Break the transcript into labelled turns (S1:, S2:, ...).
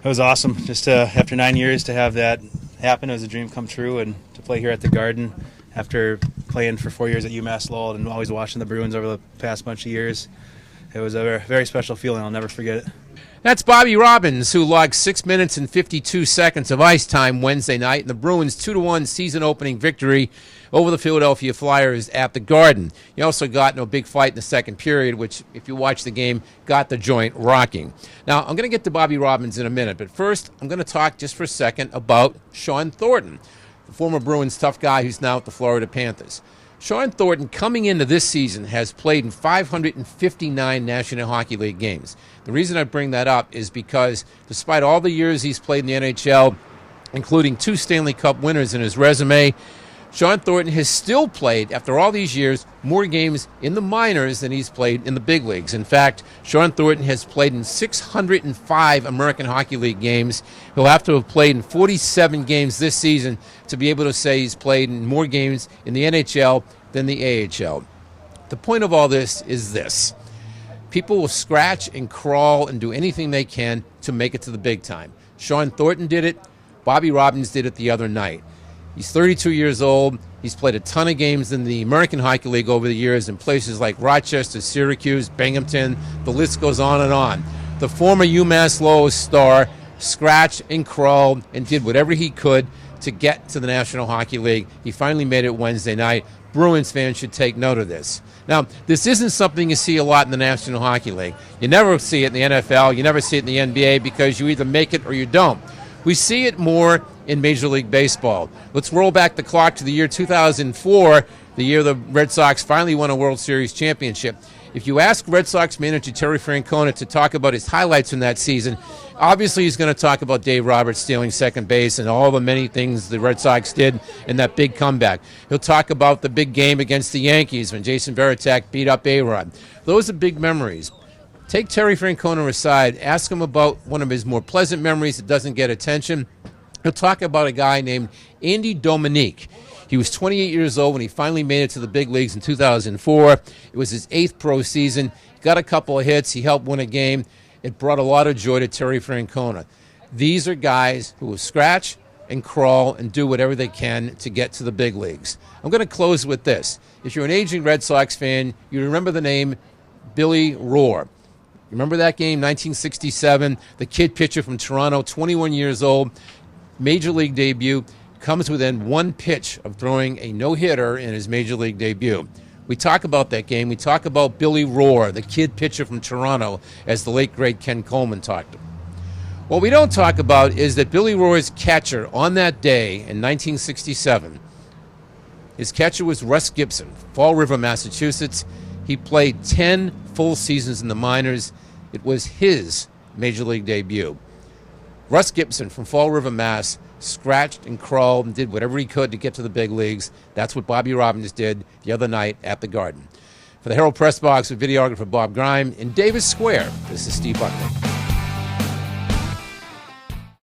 S1: It was awesome. Just after 9 years to have that happen, it was a dream come true, and to play here at the Garden after playing for 4 years at UMass Lowell and always watching the Bruins over the past bunch of years, it was a very special feeling. I'll never forget it.
S2: That's Bobby Robbins, who logged 6 minutes and 52 seconds of ice time Wednesday night in the Bruins' 2-1 season-opening victory over the Philadelphia Flyers at the Garden. He also got in a big fight in the second period, which, if you watch the game, got the joint rocking. Now, I'm going to get to Bobby Robbins in a minute, but first, I'm going to talk just for a second about Shawn Thornton, the former Bruins tough guy who's now at the Florida Panthers. Shawn Thornton, coming into this season, has played in 559 National Hockey League games. The reason I bring that up is because despite all the years he's played in the NHL, including 2 Stanley Cup winners in his resume, Shawn Thornton has still played, after all these years, more games in the minors than he's played in the big leagues. In fact, Shawn Thornton has played in 605 American Hockey League games. He'll have to have played in 47 games this season to be able to say he's played in more games in the NHL than the AHL. The point of all this is this. People will scratch and crawl and do anything they can to make it to the big time. Shawn Thornton did it. Bobby Robbins did it the other night. He's 32 years old. He's played a ton of games in the American Hockey League over the years in places like Rochester, Syracuse, Binghamton. The list goes on and on. The former UMass Lowell star scratched and crawled and did whatever he could to get to the National Hockey League. He finally made it Wednesday night. Bruins fans should take note of this. Now, this isn't something you see a lot in the National Hockey League. You never see it in the NFL. You never see it in the NBA because you either make it or you don't. We see it more in Major League Baseball. Let's roll back the clock to the year 2004, the year the Red Sox finally won a World Series championship. If you ask Red Sox manager Terry Francona to talk about his highlights from that season, obviously he's going to talk about Dave Roberts stealing second base and all the many things the Red Sox did in that big comeback. He'll talk about the big game against the Yankees when Jason Varitek beat up A-Rod. Those are big memories. Take Terry Francona aside, ask him about one of his more pleasant memories that doesn't get attention. He'll talk about a guy named Andy Dominique. He was 28 years old when he finally made it to the big leagues in 2004. It was his 8th pro season. He got a couple of hits. He helped win a game. It brought a lot of joy to Terry Francona. These are guys who will scratch and crawl and do whatever they can to get to the big leagues. I'm going to close with this. If you're an aging Red Sox fan, you remember the name Billy Rohr. Remember that game, 1967? The kid pitcher from Toronto, 21 years old, Major League debut, comes within one pitch of throwing a no-hitter in his Major League debut. We talk about that game. We talk about Billy Rohr, the kid pitcher from Toronto, as the late, great Ken Coleman talked. What we don't talk about is that Billy Rohr's catcher on that day in 1967, his catcher was Russ Gibson, Fall River, Massachusetts. He played 10 full seasons in the minors. It was his Major League debut. Russ Gibson from Fall River, Mass., scratched and crawled and did whatever he could to get to the big leagues. That's what Bobby Robbins did the other night at the Garden. For the Herald Press Box with videographer Bob Grime in Davis Square, this is Steve Buckley.